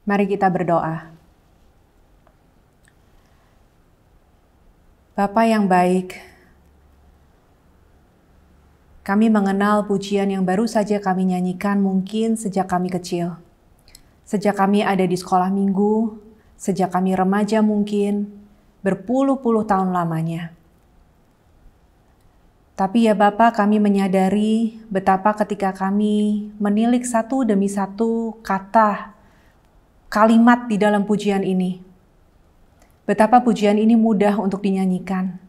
Mari kita berdoa. Bapa yang baik, kami mengenal pujian yang baru saja kami nyanyikan mungkin sejak kami kecil. Sejak kami ada di sekolah minggu, sejak kami remaja mungkin, berpuluh-puluh tahun lamanya. Tapi ya Bapa, kami menyadari betapa ketika kami menilik satu demi satu kata, kalimat di dalam pujian ini. Betapa pujian ini mudah untuk dinyanyikan,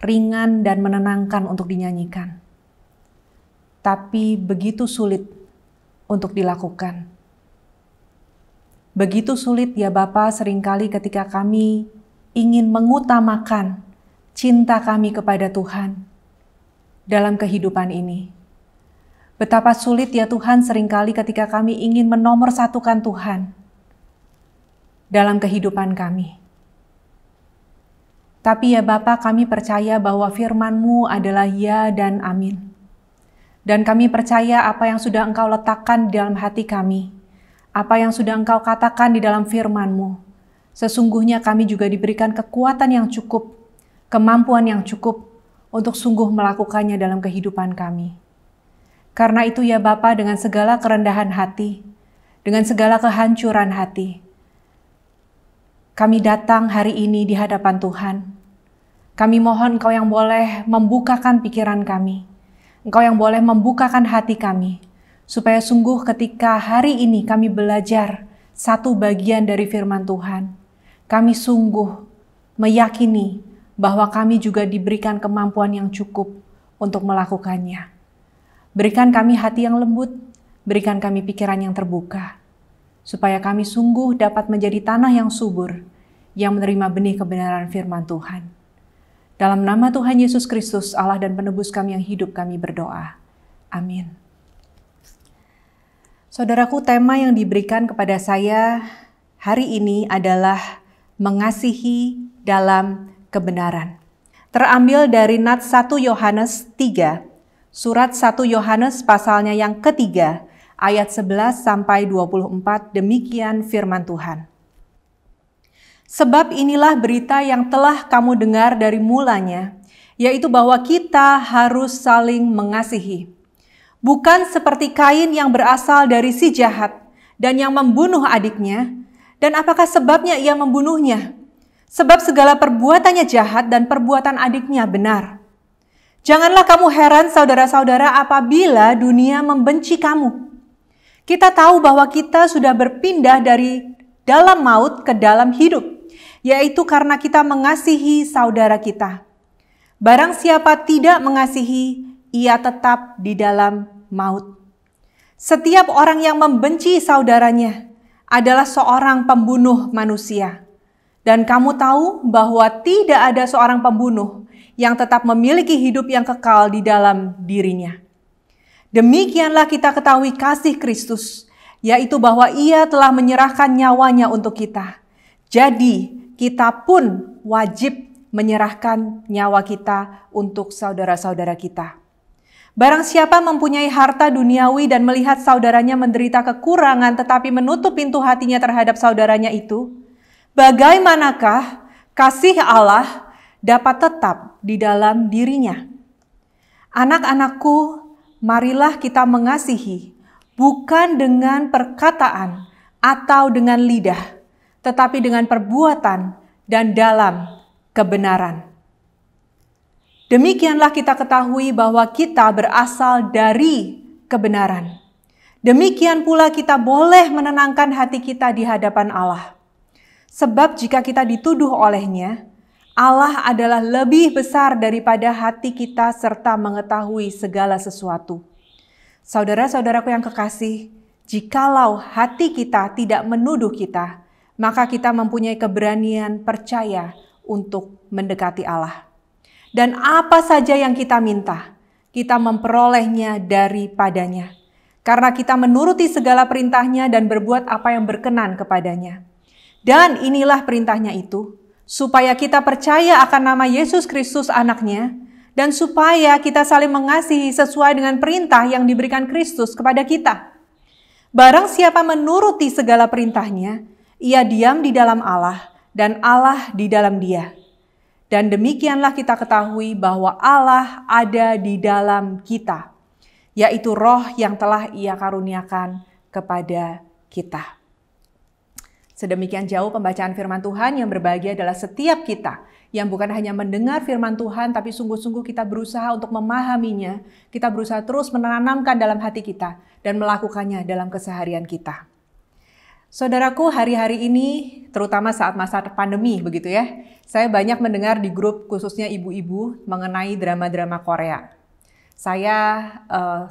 ringan dan menenangkan untuk dinyanyikan. Tapi begitu sulit untuk dilakukan. Begitu sulit ya Bapa seringkali ketika kami ingin mengutamakan cinta kami kepada Tuhan dalam kehidupan ini. Betapa sulit ya Tuhan seringkali ketika kami ingin menomorsatukan Tuhan dalam kehidupan kami. Tapi ya Bapa, kami percaya bahwa firman-Mu adalah ya dan amin. Dan kami percaya apa yang sudah Engkau letakkan di dalam hati kami, apa yang sudah Engkau katakan di dalam firman-Mu, sesungguhnya kami juga diberikan kekuatan yang cukup, kemampuan yang cukup untuk sungguh melakukannya dalam kehidupan kami. Karena itu ya Bapa, dengan segala kerendahan hati, dengan segala kehancuran hati, kami datang hari ini di hadapan Tuhan. Kami mohon Engkau yang boleh membukakan pikiran kami. Engkau yang boleh membukakan hati kami. Supaya sungguh ketika hari ini kami belajar satu bagian dari firman Tuhan, kami sungguh meyakini bahwa kami juga diberikan kemampuan yang cukup untuk melakukannya. Berikan kami hati yang lembut, berikan kami pikiran yang terbuka, supaya kami sungguh dapat menjadi tanah yang subur, yang menerima benih kebenaran firman Tuhan. Dalam nama Tuhan Yesus Kristus, Allah dan Penebus kami yang hidup, kami berdoa. Amin. Saudaraku, tema yang diberikan kepada saya hari ini adalah mengasihi dalam kebenaran. Terambil dari Nats 1 Yohanes 3, surat 1 Yohanes pasalnya yang ketiga, ayat 11 sampai 24, demikian firman Tuhan. Sebab inilah berita yang telah kamu dengar dari mulanya, yaitu bahwa kita harus saling mengasihi. Bukan seperti Kain yang berasal dari si jahat dan yang membunuh adiknya. Dan apakah sebabnya ia membunuhnya? Sebab segala perbuatannya jahat dan perbuatan adiknya benar. Janganlah kamu heran saudara-saudara apabila dunia membenci kamu. Kita tahu bahwa kita sudah berpindah dari dalam maut ke dalam hidup, yaitu karena kita mengasihi saudara kita. Barang siapa tidak mengasihi, ia tetap di dalam maut. Setiap orang yang membenci saudaranya adalah seorang pembunuh manusia. Dan kamu tahu bahwa tidak ada seorang pembunuh yang tetap memiliki hidup yang kekal di dalam dirinya. Demikianlah kita ketahui kasih Kristus, yaitu bahwa Ia telah menyerahkan nyawanya untuk kita. Jadi, kita pun wajib menyerahkan nyawa kita untuk saudara-saudara kita. Barang siapa mempunyai harta duniawi dan melihat saudaranya menderita kekurangan tetapi menutup pintu hatinya terhadap saudaranya itu, bagaimanakah kasih Allah dapat tetap di dalam dirinya? Anak-anakku, marilah kita mengasihi, bukan dengan perkataan atau dengan lidah, tetapi dengan perbuatan dan dalam kebenaran. Demikianlah kita ketahui bahwa kita berasal dari kebenaran. Demikian pula kita boleh menenangkan hati kita di hadapan Allah. Sebab jika kita dituduh olehnya, Allah adalah lebih besar daripada hati kita serta mengetahui segala sesuatu. Saudara-saudaraku yang kekasih, jikalau hati kita tidak menuduh kita, maka kita mempunyai keberanian percaya untuk mendekati Allah. Dan apa saja yang kita minta, kita memperolehnya daripadanya. Karena kita menuruti segala perintahnya dan berbuat apa yang berkenan kepadanya. Dan inilah perintahnya itu, supaya kita percaya akan nama Yesus Kristus anaknya, dan supaya kita saling mengasihi sesuai dengan perintah yang diberikan Kristus kepada kita. Barang siapa menuruti segala perintahnya, Ia diam di dalam Allah dan Allah di dalam dia. Dan demikianlah kita ketahui bahwa Allah ada di dalam kita, yaitu Roh yang telah Ia karuniakan kepada kita. Sedemikian jauh pembacaan firman Tuhan. Yang berbahagia adalah setiap kita yang bukan hanya mendengar firman Tuhan, tapi sungguh-sungguh kita berusaha untuk memahaminya. Kita berusaha terus menanamkan dalam hati kita dan melakukannya dalam keseharian kita. Saudaraku, hari-hari ini, terutama saat masa pandemi begitu ya, saya banyak mendengar di grup khususnya ibu-ibu mengenai drama-drama Korea. Saya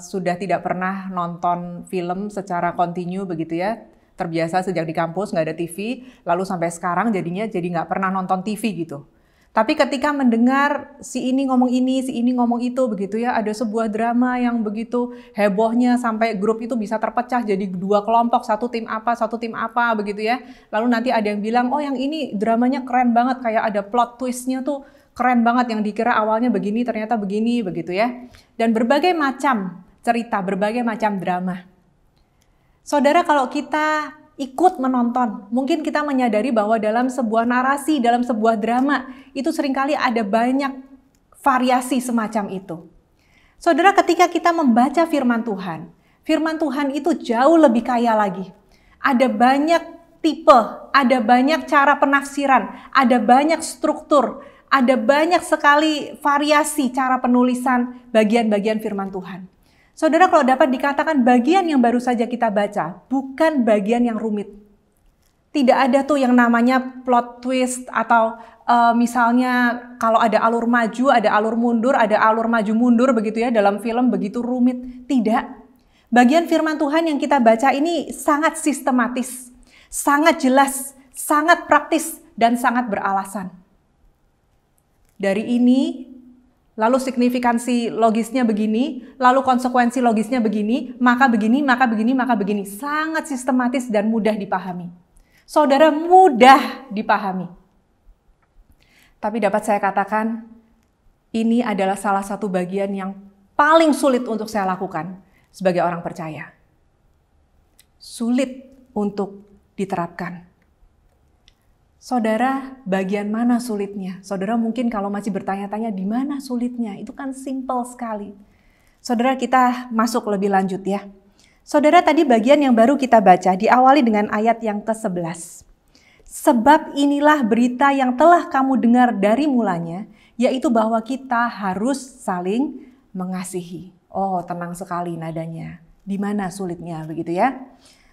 sudah tidak pernah nonton film secara kontinu begitu ya, terbiasa sejak di kampus nggak ada TV, lalu sampai sekarang jadinya nggak pernah nonton TV gitu. Tapi ketika mendengar si ini ngomong ini, si ini ngomong itu begitu ya, ada sebuah drama yang begitu hebohnya sampai grup itu bisa terpecah jadi dua kelompok, satu tim apa begitu ya. Lalu nanti ada yang bilang, oh yang ini dramanya keren banget, kayak ada plot twistnya tuh keren banget, yang dikira awalnya begini ternyata begini begitu ya. Dan berbagai macam cerita, berbagai macam drama. Saudara, kalau kita ikut menonton, mungkin kita menyadari bahwa dalam sebuah narasi, dalam sebuah drama, itu seringkali ada banyak variasi semacam itu. Saudara, ketika kita membaca firman Tuhan itu jauh lebih kaya lagi. Ada banyak tipe, ada banyak cara penafsiran, ada banyak struktur, ada banyak sekali variasi cara penulisan bagian-bagian firman Tuhan. Saudara, kalau dapat dikatakan bagian yang baru saja kita baca, bukan bagian yang rumit. Tidak ada tuh yang namanya plot twist atau misalnya kalau ada alur maju, ada alur mundur, ada alur maju mundur begitu ya, dalam film begitu rumit. Tidak. Bagian firman Tuhan yang kita baca ini sangat sistematis, sangat jelas, sangat praktis, dan sangat beralasan. Dari ini, lalu signifikansi logisnya begini, lalu konsekuensi logisnya begini, maka begini, maka begini, maka begini. Sangat sistematis dan mudah dipahami. Saudara, mudah dipahami. Tapi dapat saya katakan, ini adalah salah satu bagian yang paling sulit untuk saya lakukan sebagai orang percaya. Sulit untuk diterapkan. Saudara, bagian mana sulitnya? Saudara mungkin kalau masih bertanya-tanya di mana sulitnya, itu kan simple sekali. Saudara, kita masuk lebih lanjut ya. Saudara, tadi bagian yang baru kita baca diawali dengan ayat yang ke-11. Sebab inilah berita yang telah kamu dengar dari mulanya, yaitu bahwa kita harus saling mengasihi. Oh, tenang sekali nadanya. Di mana sulitnya begitu ya?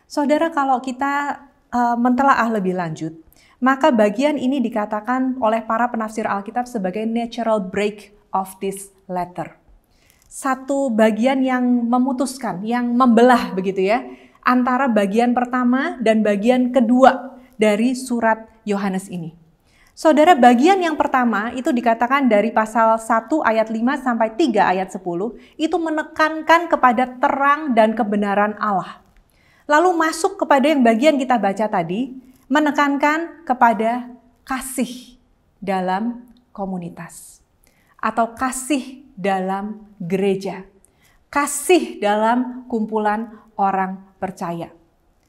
Saudara, kalau kita mentelaah lebih lanjut, maka bagian ini dikatakan oleh para penafsir Alkitab sebagai natural break of this letter. Satu bagian yang memutuskan, yang membelah begitu ya, antara bagian pertama dan bagian kedua dari surat Yohanes ini. Saudara, bagian yang pertama itu dikatakan dari pasal 1 ayat 5 sampai 3 ayat 10, itu menekankan kepada terang dan kebenaran Allah. Lalu masuk kepada yang bagian kita baca tadi, menekankan kepada kasih dalam komunitas atau kasih dalam gereja, kasih dalam kumpulan orang percaya.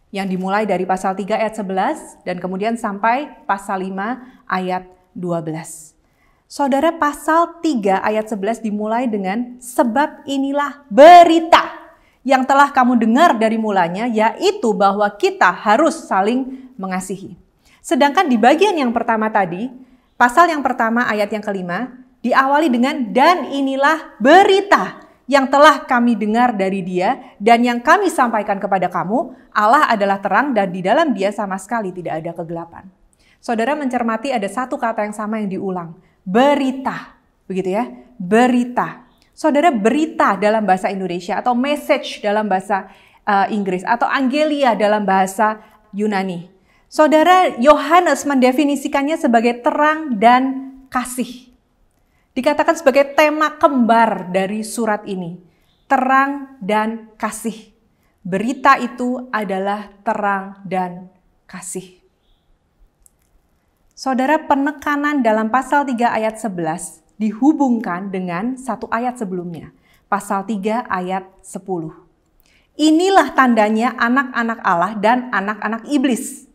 Yang dimulai dari pasal 3 ayat 11 dan kemudian sampai pasal 5 ayat 12. Saudara, pasal 3 ayat 11 dimulai dengan sebab inilah berita yang telah kamu dengar dari mulanya, yaitu bahwa kita harus saling mengasihi. Sedangkan di bagian yang pertama tadi, pasal yang pertama ayat yang kelima, diawali dengan dan inilah berita yang telah kami dengar dari Dia dan yang kami sampaikan kepada kamu, Allah adalah terang dan di dalam Dia sama sekali tidak ada kegelapan. Saudara mencermati ada satu kata yang sama yang diulang, berita, begitu ya, berita. Saudara, berita dalam bahasa Indonesia atau message dalam bahasa Inggris atau angelia dalam bahasa Yunani. Saudara, Yohanes mendefinisikannya sebagai terang dan kasih. Dikatakan sebagai tema kembar dari surat ini. Terang dan kasih. Berita itu adalah terang dan kasih. Saudara, penekanan dalam pasal 3 ayat 11 dihubungkan dengan satu ayat sebelumnya. Pasal 3 ayat 10. Inilah tandanya anak-anak Allah dan anak-anak iblis.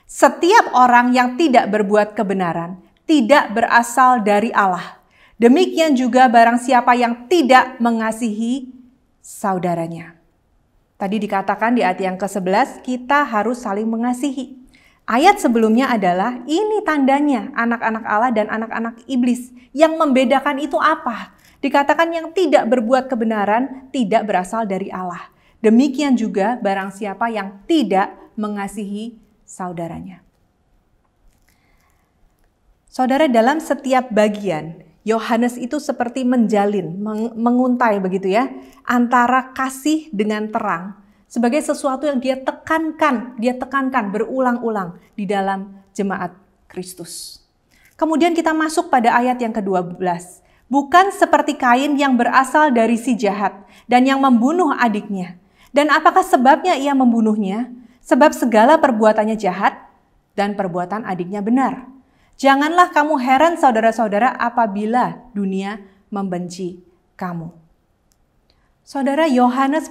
Setiap orang yang tidak berbuat kebenaran tidak berasal dari Allah. Demikian juga barang siapa yang tidak mengasihi saudaranya. Tadi dikatakan di ayat yang ke-11, kita harus saling mengasihi. Ayat sebelumnya adalah, ini tandanya anak-anak Allah dan anak-anak iblis. Yang membedakan itu apa? Dikatakan yang tidak berbuat kebenaran tidak berasal dari Allah. Demikian juga barang siapa yang tidak mengasihi saudaranya. Saudara, dalam setiap bagian, Yohanes itu seperti menjalin, menguntai begitu ya, antara kasih dengan terang sebagai sesuatu yang dia tekankan berulang-ulang di dalam jemaat Kristus. Kemudian kita masuk pada ayat yang ke-12. Bukan seperti Kain yang berasal dari si jahat dan yang membunuh adiknya. Dan apakah sebabnya ia membunuhnya? Sebab segala perbuatannya jahat dan perbuatan adiknya benar. Janganlah kamu heran saudara-saudara apabila dunia membenci kamu. Saudara, Yohanes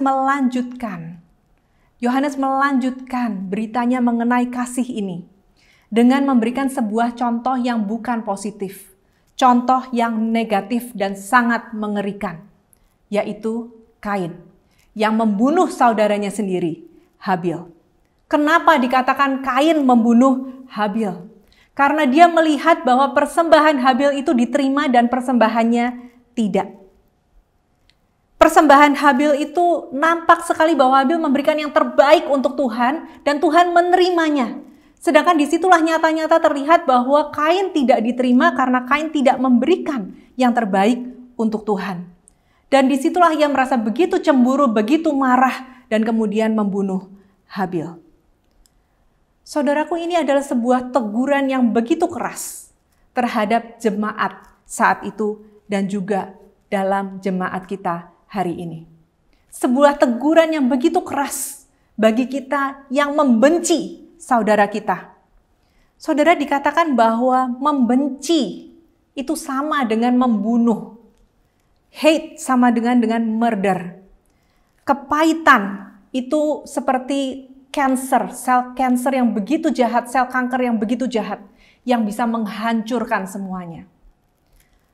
melanjutkan beritanya mengenai kasih ini dengan memberikan sebuah contoh yang bukan positif, contoh yang negatif dan sangat mengerikan, yaitu Kain yang membunuh saudaranya sendiri, Habil. Kenapa dikatakan Kain membunuh Habil? Karena dia melihat bahwa persembahan Habil itu diterima dan persembahannya tidak. Persembahan Habil itu nampak sekali bahwa Habil memberikan yang terbaik untuk Tuhan dan Tuhan menerimanya. Sedangkan disitulah nyata-nyata terlihat bahwa Kain tidak diterima karena Kain tidak memberikan yang terbaik untuk Tuhan. Dan disitulah ia merasa begitu cemburu, begitu marah dan kemudian membunuh Habil. Saudaraku, ini adalah sebuah teguran yang begitu keras terhadap jemaat saat itu dan juga dalam jemaat kita hari ini. Sebuah teguran yang begitu keras bagi kita yang membenci saudara kita. Saudara, dikatakan bahwa membenci itu sama dengan membunuh. Hate sama dengan murder. Kepahitan itu seperti sel kanker yang begitu jahat, sel kanker yang begitu jahat, yang bisa menghancurkan semuanya.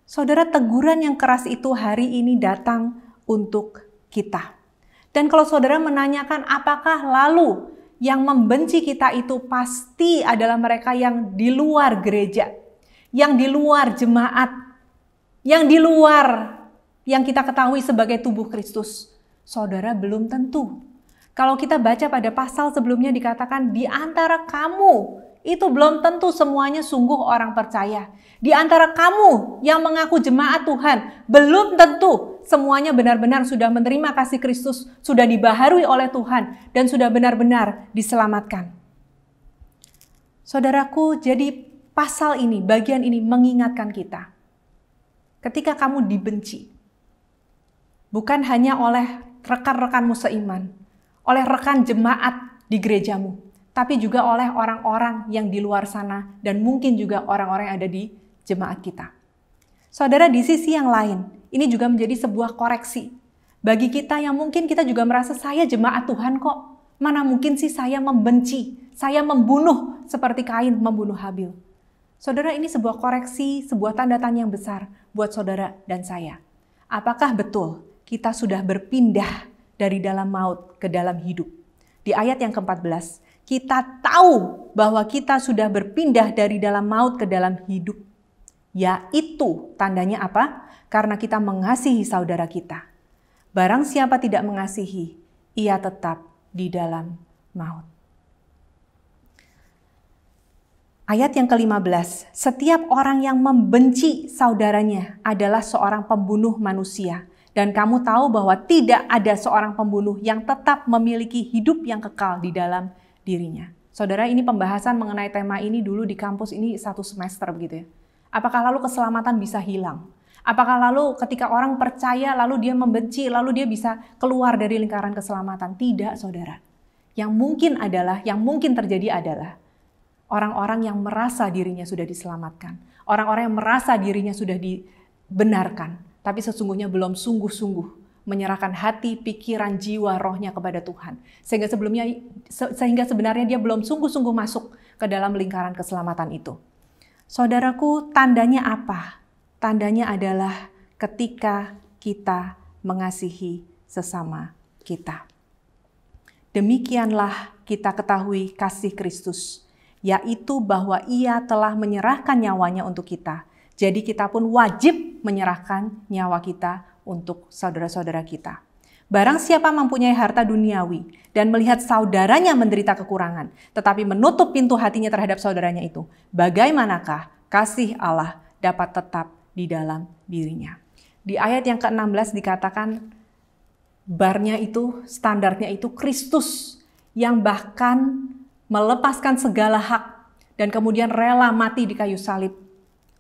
Saudara, teguran yang keras itu hari ini datang untuk kita. Dan kalau saudara menanyakan apakah lalu yang membenci kita itu pasti adalah mereka yang di luar gereja, yang di luar jemaat, yang di luar yang kita ketahui sebagai tubuh Kristus. Saudara, belum tentu. Kalau kita baca pada pasal sebelumnya dikatakan di antara kamu itu belum tentu semuanya sungguh orang percaya. Di antara kamu yang mengaku jemaat Tuhan belum tentu semuanya benar-benar sudah menerima kasih Kristus, sudah dibaharui oleh Tuhan dan sudah benar-benar diselamatkan. Saudaraku, jadi pasal ini, bagian ini mengingatkan kita. Ketika kamu dibenci, bukan hanya oleh rekan-rekanmu seiman, oleh rekan jemaat di gerejamu, tapi juga oleh orang-orang yang di luar sana dan mungkin juga orang-orang yang ada di jemaat kita. Saudara, di sisi yang lain, ini juga menjadi sebuah koreksi bagi kita yang mungkin kita juga merasa saya jemaat Tuhan kok. Mana mungkin sih saya membenci, saya membunuh seperti Kain membunuh Habil. Saudara, ini sebuah koreksi, sebuah tanda tanya yang besar buat saudara dan saya. Apakah betul kita sudah berpindah dari dalam maut ke dalam hidup? Di ayat yang ke-14, kita tahu bahwa kita sudah berpindah dari dalam maut ke dalam hidup. Yaitu tandanya apa? Karena kita mengasihi saudara kita. Barang siapa tidak mengasihi, ia tetap di dalam maut. Ayat yang ke-15, setiap orang yang membenci saudaranya adalah seorang pembunuh manusia. Dan kamu tahu bahwa tidak ada seorang pembunuh yang tetap memiliki hidup yang kekal di dalam dirinya. Saudara, ini pembahasan mengenai tema ini dulu di kampus ini 1 semester begitu ya. Apakah lalu keselamatan bisa hilang? Apakah lalu ketika orang percaya lalu dia membenci, lalu dia bisa keluar dari lingkaran keselamatan? Tidak, saudara. Yang mungkin terjadi adalah orang-orang yang merasa dirinya sudah diselamatkan. Orang-orang yang merasa dirinya sudah dibenarkan. Tapi sesungguhnya belum sungguh-sungguh menyerahkan hati, pikiran, jiwa, rohnya kepada Tuhan. Sehingga sebenarnya dia belum sungguh-sungguh masuk ke dalam lingkaran keselamatan itu. Saudaraku, tandanya apa? Tandanya adalah ketika kita mengasihi sesama kita. Demikianlah kita ketahui kasih Kristus, yaitu bahwa Ia telah menyerahkan nyawanya untuk kita. Jadi kita pun wajib menyerahkan nyawa kita untuk saudara-saudara kita. Barang siapa mempunyai harta duniawi dan melihat saudaranya menderita kekurangan, tetapi menutup pintu hatinya terhadap saudaranya itu, bagaimanakah kasih Allah dapat tetap di dalam dirinya? Di ayat yang ke-16 dikatakan, barnya itu, standarnya itu Kristus yang bahkan melepaskan segala hak dan kemudian rela mati di kayu salib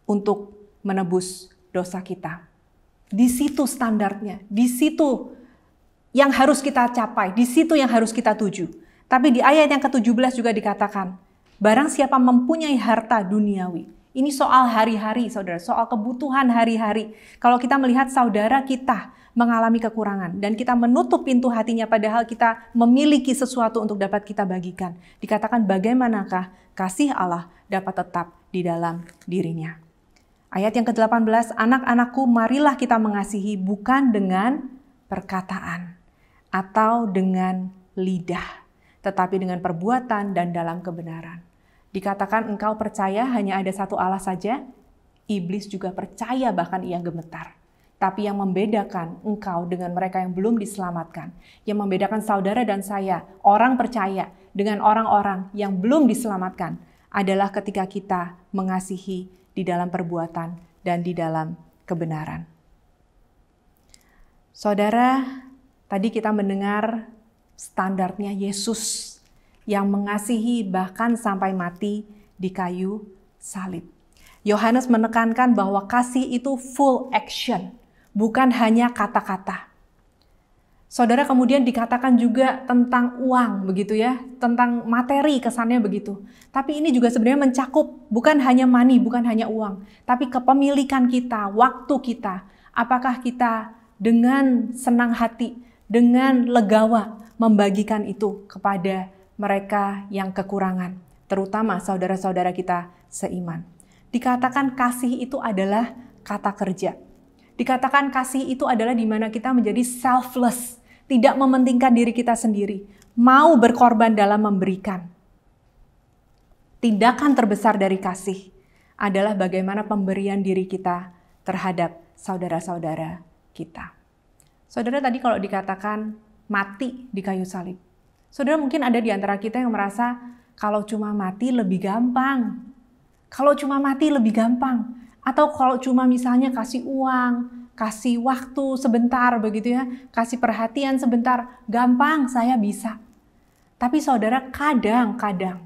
untuk menebus dosa kita. Di situ standarnya, di situ yang harus kita capai, di situ yang harus kita tuju. Tapi di ayat yang ke-17 juga dikatakan, barang siapa mempunyai harta duniawi. Ini soal hari-hari, saudara, soal kebutuhan hari-hari. Kalau kita melihat saudara kita mengalami kekurangan dan kita menutup pintu hatinya padahal kita memiliki sesuatu untuk dapat kita bagikan. Dikatakan bagaimanakah kasih Allah dapat tetap di dalam dirinya. Ayat yang ke-18, anak-anakku marilah kita mengasihi bukan dengan perkataan atau dengan lidah, tetapi dengan perbuatan dan dalam kebenaran. Dikatakan engkau percaya hanya ada satu Allah saja, iblis juga percaya bahkan ia gemetar. Tapi yang membedakan engkau dengan mereka yang belum diselamatkan, yang membedakan saudara dan saya, orang percaya dengan orang-orang yang belum diselamatkan, adalah ketika kita mengasihi di dalam perbuatan dan di dalam kebenaran. Saudara, tadi kita mendengar standarnya Yesus yang mengasihi bahkan sampai mati di kayu salib. Yohanes menekankan bahwa kasih itu full action, bukan hanya kata-kata. Saudara, kemudian dikatakan juga tentang uang, begitu ya, tentang materi, kesannya begitu. Tapi ini juga sebenarnya mencakup bukan hanya money, bukan hanya uang, tapi kepemilikan kita, waktu kita. Apakah kita dengan senang hati, dengan legawa membagikan itu kepada mereka yang kekurangan, terutama saudara-saudara kita seiman. Dikatakan kasih itu adalah kata kerja. Dikatakan kasih itu adalah di mana kita menjadi selfless, tidak mementingkan diri kita sendiri, mau berkorban dalam memberikan. Tindakan terbesar dari kasih adalah bagaimana pemberian diri kita terhadap saudara-saudara kita. Saudara, tadi kalau dikatakan mati di kayu salib, saudara mungkin ada di antara kita yang merasa kalau cuma mati lebih gampang. Kalau cuma mati lebih gampang. Atau kalau cuma misalnya kasih uang, kasih waktu sebentar begitu ya, kasih perhatian sebentar, gampang saya bisa. Tapi saudara, kadang-kadang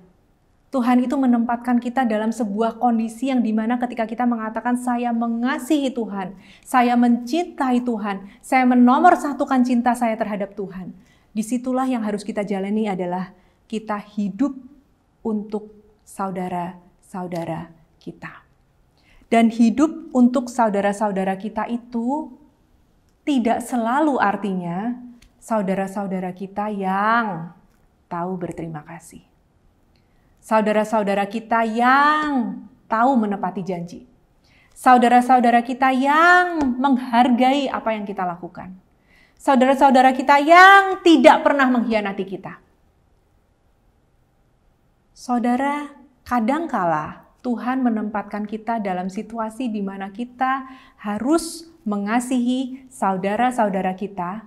Tuhan itu menempatkan kita dalam sebuah kondisi yang dimana ketika kita mengatakan saya mengasihi Tuhan, saya mencintai Tuhan, saya menomorsatukan cinta saya terhadap Tuhan. Disitulah yang harus kita jalani adalah kita hidup untuk saudara-saudara kita. Dan hidup untuk saudara-saudara kita itu tidak selalu artinya saudara-saudara kita yang tahu berterima kasih. Saudara-saudara kita yang tahu menepati janji. Saudara-saudara kita yang menghargai apa yang kita lakukan. Saudara-saudara kita yang tidak pernah mengkhianati kita. Saudara, kadangkala Tuhan menempatkan kita dalam situasi di mana kita harus mengasihi saudara-saudara kita,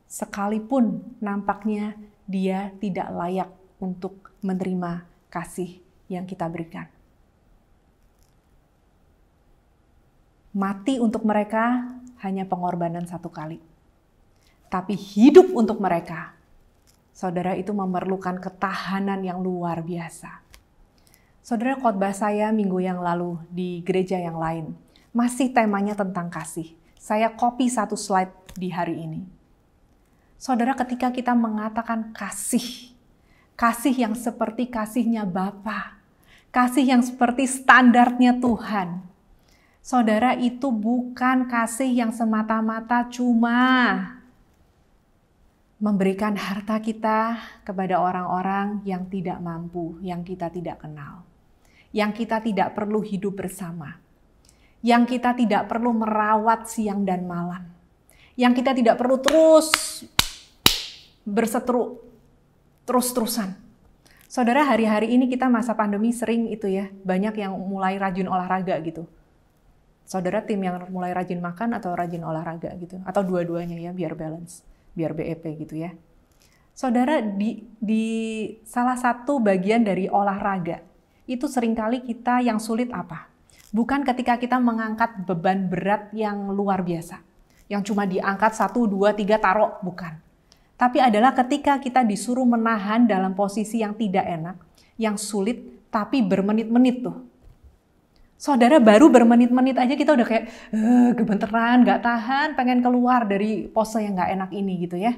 sekalipun nampaknya dia tidak layak untuk menerima kasih yang kita berikan. Mati untuk mereka hanya pengorbanan satu kali. Tapi hidup untuk mereka, saudara, itu memerlukan ketahanan yang luar biasa. Saudara, khotbah saya minggu yang lalu di gereja yang lain masih temanya tentang kasih. Saya copy satu slide di hari ini. Saudara, ketika kita mengatakan kasih yang seperti kasihnya Bapa, kasih yang seperti standarnya Tuhan, saudara, itu bukan kasih yang semata-mata cuma memberikan harta kita kepada orang-orang yang tidak mampu, yang kita tidak kenal, yang kita tidak perlu hidup bersama, yang kita tidak perlu merawat siang dan malam, yang kita tidak perlu terus berseteru terus-terusan. Saudara, hari-hari ini kita masa pandemi sering itu ya, banyak yang mulai rajin olahraga gitu. Saudara tim yang mulai rajin makan atau rajin olahraga gitu, atau dua-duanya ya, biar balance, biar BEP gitu ya. Saudara, di salah satu bagian dari olahraga, itu seringkali kita yang sulit apa? Bukan ketika kita mengangkat beban berat yang luar biasa, yang cuma diangkat 1, 2, 3 taruh, bukan. Tapi adalah ketika kita disuruh menahan dalam posisi yang tidak enak, yang sulit, tapi bermenit-menit tuh. Saudara, baru bermenit-menit aja kita udah kayak gemeteran, gak tahan, pengen keluar dari pose yang gak enak ini gitu ya.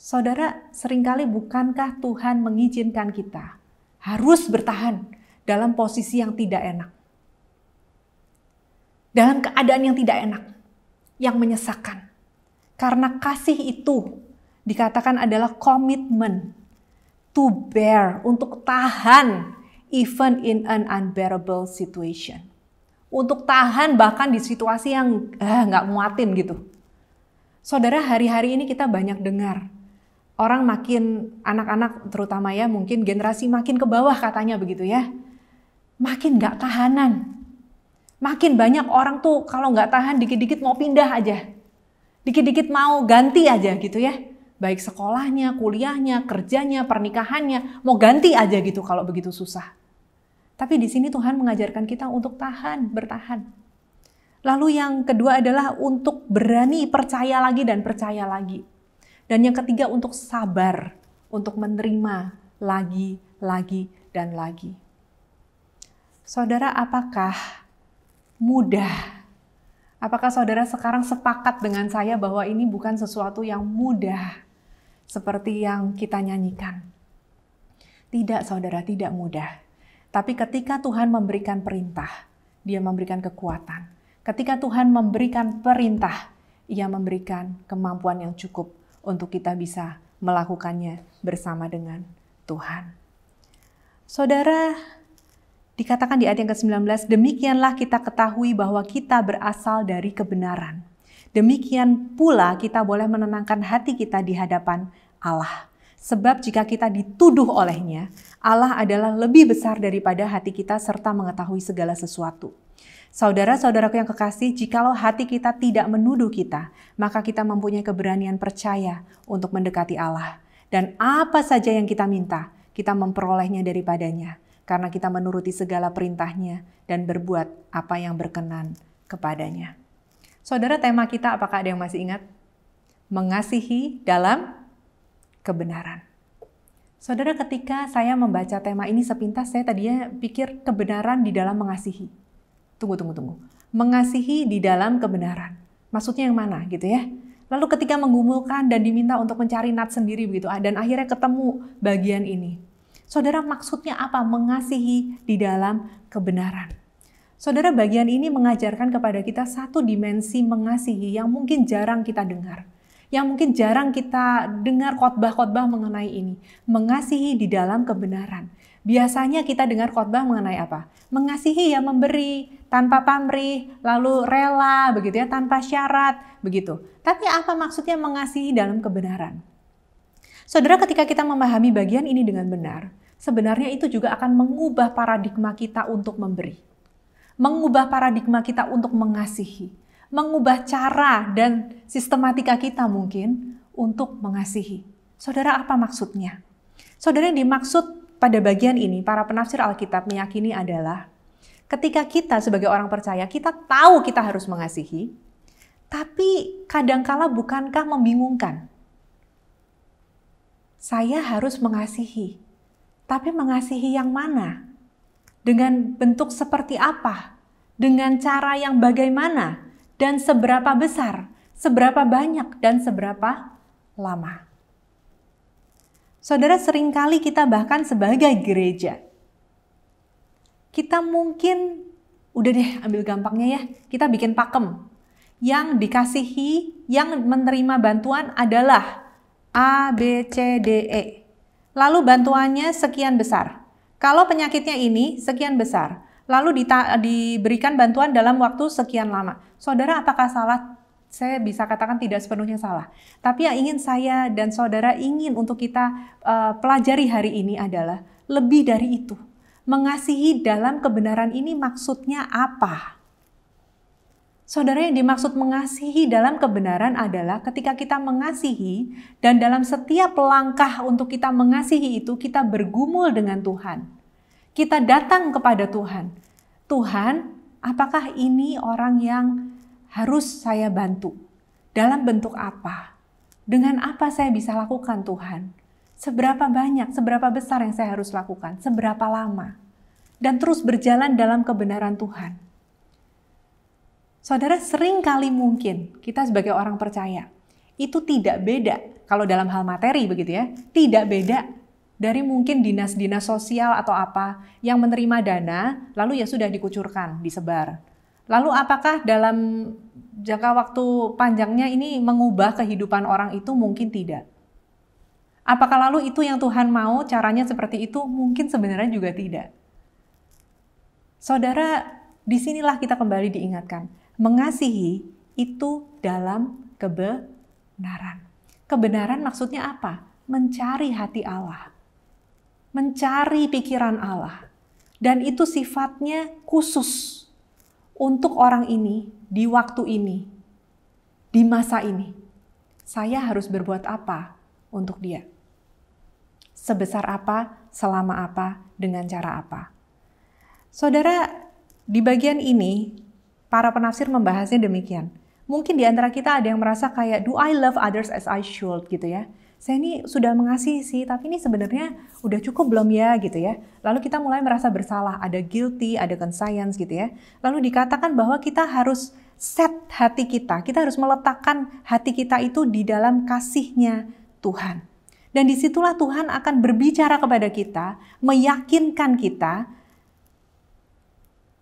Saudara, seringkali bukankah Tuhan mengizinkan kita harus bertahan dalam posisi yang tidak enak? Dalam keadaan yang tidak enak, yang menyesakkan. Karena kasih itu dikatakan adalah komitmen to bear, untuk tahan even in an unbearable situation. Untuk tahan bahkan di situasi yang nggak muatin gitu. Saudara, hari-hari ini kita banyak dengar orang makin, anak-anak terutama ya, mungkin generasi makin ke bawah katanya begitu ya. Makin nggak tahanan. Makin banyak orang tuh kalau nggak tahan dikit-dikit mau pindah aja. Dikit-dikit mau ganti aja gitu ya. Baik sekolahnya, kuliahnya, kerjanya, pernikahannya, mau ganti aja gitu kalau begitu susah. Tapi di sini Tuhan mengajarkan kita untuk tahan, bertahan. Lalu yang kedua adalah untuk berani percaya lagi dan percaya lagi. Dan yang ketiga untuk sabar, untuk menerima lagi, dan lagi. Saudara, apakah mudah? Apakah saudara sekarang sepakat dengan saya bahwa ini bukan sesuatu yang mudah seperti yang kita nyanyikan? Tidak, saudara, tidak mudah. Tapi ketika Tuhan memberikan perintah, Dia memberikan kekuatan. Ketika Tuhan memberikan perintah, Ia memberikan kemampuan yang cukup untuk kita bisa melakukannya bersama dengan Tuhan. Saudara, dikatakan di ayat yang ke-19, demikianlah kita ketahui bahwa kita berasal dari kebenaran. Demikian pula kita boleh menenangkan hati kita di hadapan Allah. Sebab jika kita dituduh olehnya, Allah adalah lebih besar daripada hati kita serta mengetahui segala sesuatu. Saudara-saudaraku yang kekasih, jikalau hati kita tidak menuduh kita, maka kita mempunyai keberanian percaya untuk mendekati Allah. Dan apa saja yang kita minta, kita memperolehnya daripadanya. Karena kita menuruti segala perintahnya dan berbuat apa yang berkenan kepadanya. Saudara, tema kita apakah ada yang masih ingat? Mengasihi dalam kebenaran. Saudara, ketika saya membaca tema ini sepintas, saya tadinya pikir kebenaran di dalam mengasihi. Tunggu. Mengasihi di dalam kebenaran. Maksudnya yang mana gitu ya? Lalu ketika menggumulkan dan diminta untuk mencari nat sendiri begitu, dan akhirnya ketemu bagian ini. Saudara, maksudnya apa? Mengasihi di dalam kebenaran. Saudara, bagian ini mengajarkan kepada kita satu dimensi mengasihi yang mungkin jarang kita dengar. Yang mungkin jarang kita dengar khotbah-khotbah mengenai ini. Mengasihi di dalam kebenaran. Biasanya kita dengar khotbah mengenai apa? Mengasihi yang memberi, tanpa pamrih, lalu rela, begitu ya, tanpa syarat, begitu. Tapi apa maksudnya mengasihi dalam kebenaran? Saudara, ketika kita memahami bagian ini dengan benar, sebenarnya itu juga akan mengubah paradigma kita untuk memberi. Mengubah paradigma kita untuk mengasihi. Mengubah cara dan sistematika kita mungkin untuk mengasihi. Saudara, apa maksudnya? Saudara, yang dimaksud pada bagian ini, para penafsir Alkitab meyakini adalah ketika kita sebagai orang percaya, kita tahu kita harus mengasihi, tapi kadangkala bukankah membingungkan? Saya harus mengasihi, tapi mengasihi yang mana? Dengan bentuk seperti apa? Dengan cara yang bagaimana? Dan seberapa besar, seberapa banyak, dan seberapa lama. Saudara, seringkali kita bahkan sebagai gereja, kita mungkin, udah deh ambil gampangnya ya, kita bikin pakem. Yang dikasihi, yang menerima bantuan adalah A, B, C, D, E. Lalu bantuannya sekian besar. Kalau penyakitnya ini sekian besar, lalu diberikan bantuan dalam waktu sekian lama. Saudara, apakah salah? Saya bisa katakan tidak sepenuhnya salah. Tapi yang ingin saya dan saudara ingin untuk kita pelajari hari ini adalah lebih dari itu. Mengasihi dalam kebenaran ini maksudnya apa? Saudara, yang dimaksud mengasihi dalam kebenaran adalah ketika kita mengasihi dan dalam setiap langkah untuk kita mengasihi itu kita bergumul dengan Tuhan. Kita datang kepada Tuhan. Tuhan, apakah ini orang yang harus saya bantu? Dalam bentuk apa? Dengan apa saya bisa lakukan Tuhan? Seberapa banyak, seberapa besar yang saya harus lakukan? Seberapa lama? Dan terus berjalan dalam kebenaran Tuhan. Saudara, sering kali mungkin kita sebagai orang percaya itu tidak beda kalau dalam hal materi begitu ya, tidak beda dari mungkin dinas-dinas sosial atau apa yang menerima dana lalu ya sudah dikucurkan, disebar. Lalu apakah dalam jangka waktu panjangnya ini mengubah kehidupan orang itu? Mungkin tidak. Apakah lalu itu yang Tuhan mau caranya seperti itu? Mungkin sebenarnya juga tidak. Saudara, disinilah kita kembali diingatkan. Mengasihi itu dalam kebenaran. Kebenaran maksudnya apa? Mencari hati Allah. Mencari pikiran Allah. Dan itu sifatnya khusus untuk orang ini, di waktu ini, di masa ini. Saya harus berbuat apa untuk dia? Sebesar apa, selama apa, dengan cara apa? Saudara, di bagian ini, para penafsir membahasnya demikian. Mungkin di antara kita ada yang merasa kayak, do I love others as I should gitu ya. Saya ini sudah mengasihi sih, tapi ini sebenarnya udah cukup belum ya gitu ya. Lalu kita mulai merasa bersalah, ada guilty, ada conscience gitu ya. Lalu dikatakan bahwa kita harus set hati kita harus meletakkan hati kita itu di dalam kasihnya Tuhan. Dan disitulah Tuhan akan berbicara kepada kita, meyakinkan kita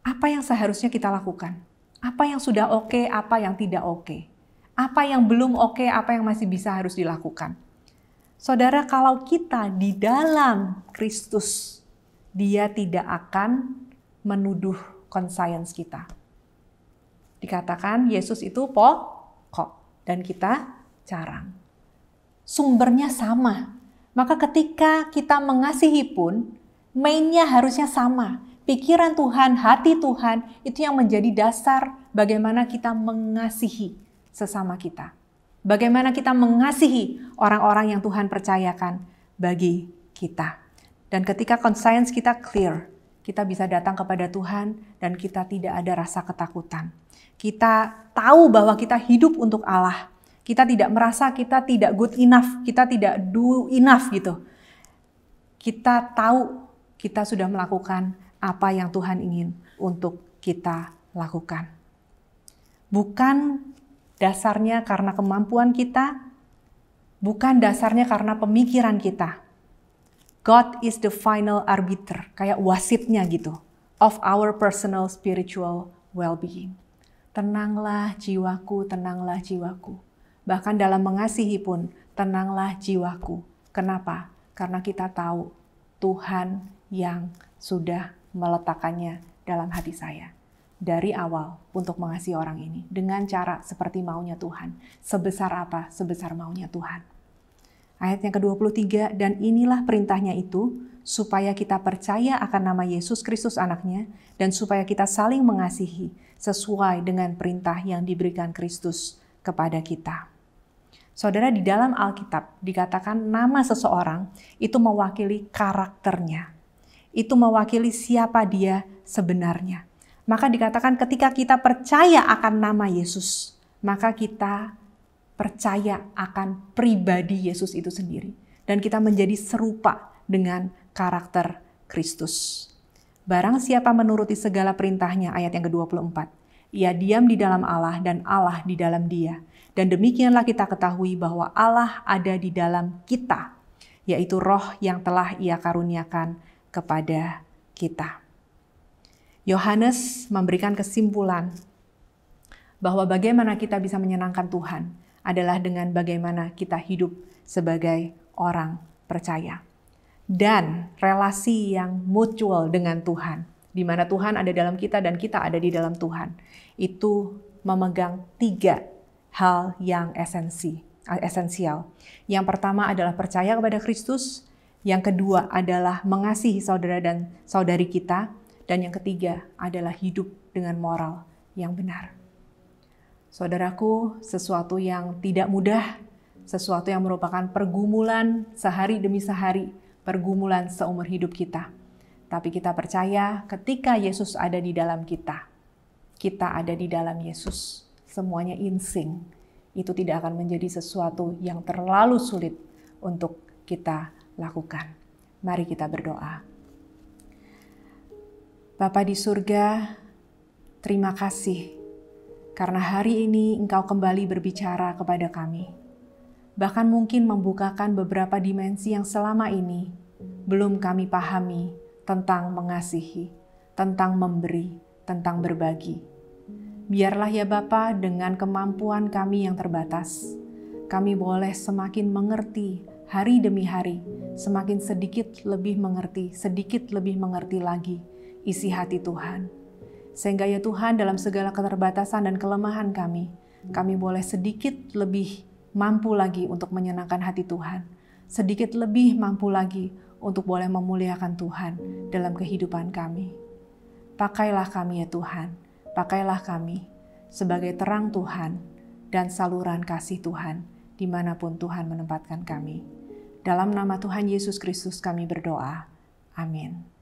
apa yang seharusnya kita lakukan. Apa yang sudah oke, apa yang tidak oke. Apa yang belum oke, apa yang masih bisa harus dilakukan. Saudara, kalau kita di dalam Kristus, Dia tidak akan menuduh conscience kita. Dikatakan Yesus itu pokok dan kita carang. Sumbernya sama. Maka ketika kita mengasihi pun, mainnya harusnya sama. Pikiran Tuhan, hati Tuhan, itu yang menjadi dasar bagaimana kita mengasihi sesama kita. Bagaimana kita mengasihi orang-orang yang Tuhan percayakan bagi kita. Dan ketika conscience kita clear, kita bisa datang kepada Tuhan dan kita tidak ada rasa ketakutan. Kita tahu bahwa kita hidup untuk Allah. Kita tidak merasa kita tidak good enough, kita tidak do enough gitu. Kita tahu kita sudah melakukan apa yang Tuhan ingin untuk kita lakukan. Bukan dasarnya karena kemampuan kita, bukan dasarnya karena pemikiran kita. God is the final arbiter, kayak wasitnya gitu, of our personal spiritual well-being. Tenanglah jiwaku, tenanglah jiwaku. Bahkan dalam mengasihi pun, tenanglah jiwaku. Kenapa? Karena kita tahu Tuhan yang sudah meletakkannya dalam hati saya dari awal untuk mengasihi orang ini dengan cara seperti maunya Tuhan. Sebesar apa? Sebesar maunya Tuhan. Ayat yang ke-23, dan inilah perintahnya itu, supaya kita percaya akan nama Yesus Kristus anaknya, dan supaya kita saling mengasihi sesuai dengan perintah yang diberikan Kristus kepada kita. Saudara, di dalam Alkitab dikatakan nama seseorang itu mewakili karakternya. Itu mewakili siapa dia sebenarnya. Maka dikatakan ketika kita percaya akan nama Yesus, maka kita percaya akan pribadi Yesus itu sendiri. Dan kita menjadi serupa dengan karakter Kristus. Barang siapa menuruti segala perintahnya, ayat yang ke-24. Ia diam di dalam Allah dan Allah di dalam dia. Dan demikianlah kita ketahui bahwa Allah ada di dalam kita, yaitu roh yang telah Ia karuniakan kepada kita. Yohanes memberikan kesimpulan bahwa bagaimana kita bisa menyenangkan Tuhan adalah dengan bagaimana kita hidup sebagai orang percaya. Dan relasi yang mutual dengan Tuhan, di mana Tuhan ada dalam kita dan kita ada di dalam Tuhan. Itu memegang 3 hal yang esensial. Yang pertama adalah percaya kepada Kristus, yang kedua adalah mengasihi saudara dan saudari kita, dan yang ketiga adalah hidup dengan moral yang benar. Saudaraku, sesuatu yang tidak mudah, sesuatu yang merupakan pergumulan sehari demi sehari, pergumulan seumur hidup kita. Tapi kita percaya ketika Yesus ada di dalam kita, kita ada di dalam Yesus, semuanya insing. Itu tidak akan menjadi sesuatu yang terlalu sulit untuk kita lakukan. Mari kita berdoa. Bapa di surga, terima kasih karena hari ini Engkau kembali berbicara kepada kami. Bahkan mungkin membukakan beberapa dimensi yang selama ini belum kami pahami tentang mengasihi, tentang memberi, tentang berbagi. Biarlah ya Bapa, dengan kemampuan kami yang terbatas, kami boleh semakin mengerti hari demi hari, semakin sedikit lebih mengerti lagi isi hati Tuhan. Sehingga ya Tuhan, dalam segala keterbatasan dan kelemahan kami boleh sedikit lebih mampu lagi untuk menyenangkan hati Tuhan. Sedikit lebih mampu lagi untuk boleh memuliakan Tuhan dalam kehidupan kami. Pakailah kami ya Tuhan, pakailah kami sebagai terang Tuhan dan saluran kasih Tuhan dimanapun Tuhan menempatkan kami. Dalam nama Tuhan Yesus Kristus kami berdoa. Amin.